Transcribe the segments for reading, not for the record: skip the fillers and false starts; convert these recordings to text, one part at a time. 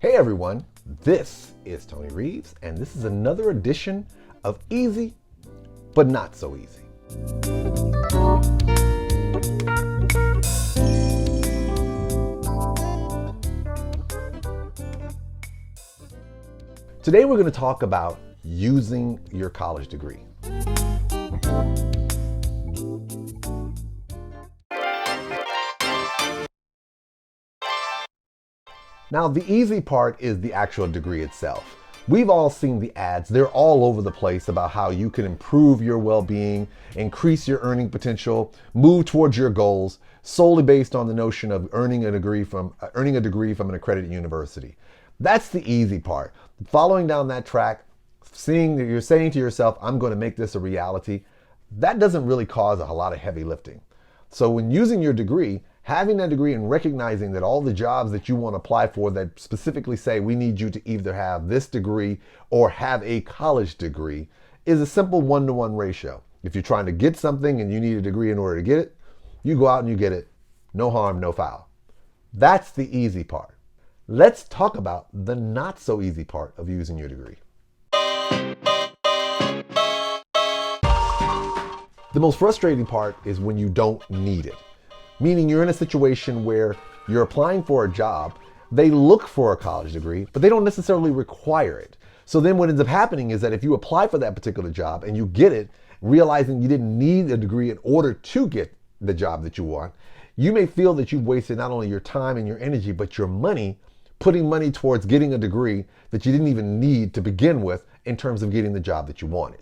Hey everyone, this is Tony Reeves, and this is another edition of Easy, but Not So Easy. Today we're going to talk about using your college degree. Now, the easy part is the actual degree itself. We've all seen the ads. They're all over the place about how you can improve your well-being, increase your earning potential, move towards your goals, solely based on the notion of earning a degree from an accredited university. That's the easy part. Following down that track, seeing that you're saying to yourself, I'm going to make this a reality, that doesn't really cause a lot of heavy lifting. So when using your degree, having that degree and recognizing that all the jobs that you want to apply for that specifically say we need you to either have this degree or have a college degree is a simple 1-to-1 ratio. If you're trying to get something and you need a degree in order to get it, you go out and you get it. No harm, no foul. That's the easy part. Let's talk about the not so easy part of using your degree. The most frustrating part is when you don't need it. Meaning you're in a situation where you're applying for a job, they look for a college degree, but they don't necessarily require it. So then what ends up happening is that if you apply for that particular job and you get it, realizing you didn't need a degree in order to get the job that you want, you may feel that you've wasted not only your time and your energy, but your money, putting money towards getting a degree that you didn't even need to begin with in terms of getting the job that you wanted.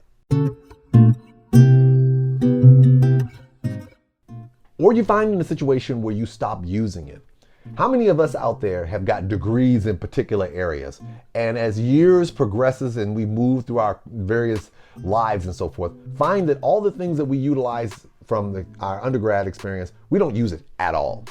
Or you find in a situation where you stop using it. How many of us out there have got degrees in particular areas? And as years progresses and we move through our various lives and so forth, find that all the things that we utilize from our undergrad experience, we don't use it at all.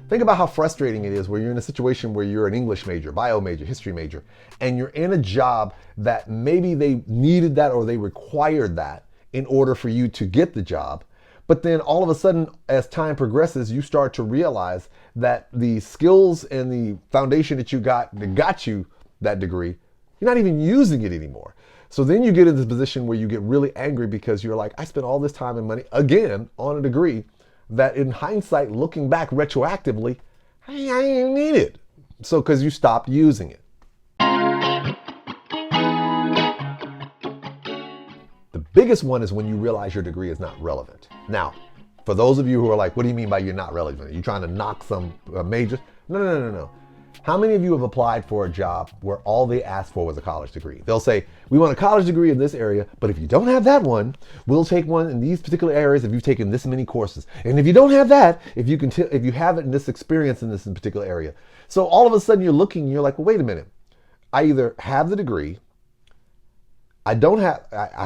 Think about how frustrating it is where you're in a situation where you're an English major, bio major, history major, and you're in a job that maybe they needed that or they required that in order for you to get the job. But then all of a sudden, as time progresses, you start to realize that the skills and the foundation that you got that got you that degree, you're not even using it anymore. So then you get in this position where you get really angry because you're like, I spent all this time and money, again, on a degree that in hindsight, looking back retroactively, I didn't need it. So because you stopped using it. The biggest one is when you realize your degree is not relevant. Now, for those of you who are like, what do you mean by you're not relevant? Are you trying to knock some majors? No. How many of you have applied for a job where all they asked for was a college degree? They'll say, we want a college degree in this area, but if you don't have that one, we'll take one in these particular areas if you've taken this many courses. And if you don't have that, if you have it in this experience in this particular area. So all of a sudden you're looking and you're like, well, wait a minute. I either have the degree, I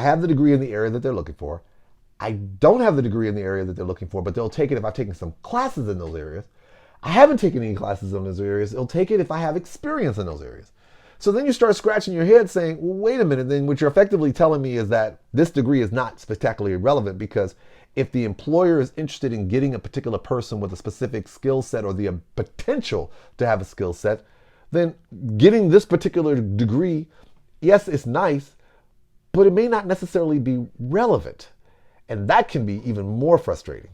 have the degree in the area that they're looking for. I don't have the degree in the area that they're looking for, but they'll take it if I've taken some classes in those areas. I haven't taken any classes in those areas. They'll take it if I have experience in those areas. So then you start scratching your head saying, well, wait a minute, then what you're effectively telling me is that this degree is not spectacularly relevant because if the employer is interested in getting a particular person with a specific skill set or the potential to have a skill set, then getting this particular degree, yes, it's nice, but it may not necessarily be relevant. And that can be even more frustrating.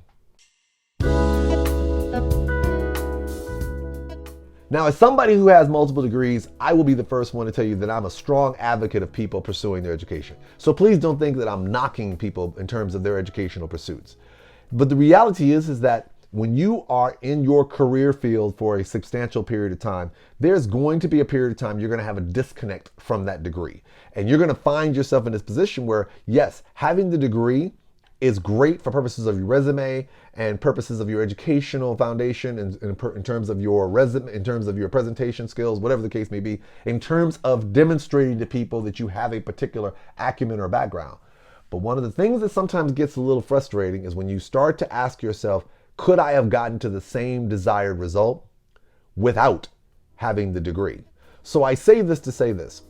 Now, as somebody who has multiple degrees, I will be the first one to tell you that I'm a strong advocate of people pursuing their education. So please don't think that I'm knocking people in terms of their educational pursuits. But the reality is that when you are in your career field for a substantial period of time, there's going to be a period of time you're going to have a disconnect from that degree. And you're going to find yourself in this position where, yes, having the degree is great for purposes of your resume and purposes of your educational foundation and in terms of your resume, in terms of your presentation skills, whatever the case may be, in terms of demonstrating to people that you have a particular acumen or background. But one of the things that sometimes gets a little frustrating is when you start to ask yourself, could I have gotten to the same desired result without having the degree? So I say this to say this.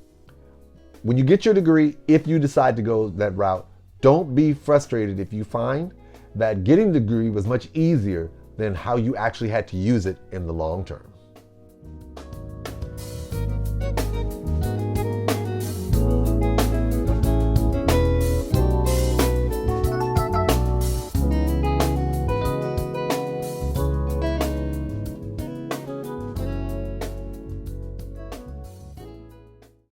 When you get your degree, if you decide to go that route, don't be frustrated if you find that getting the degree was much easier than how you actually had to use it in the long term.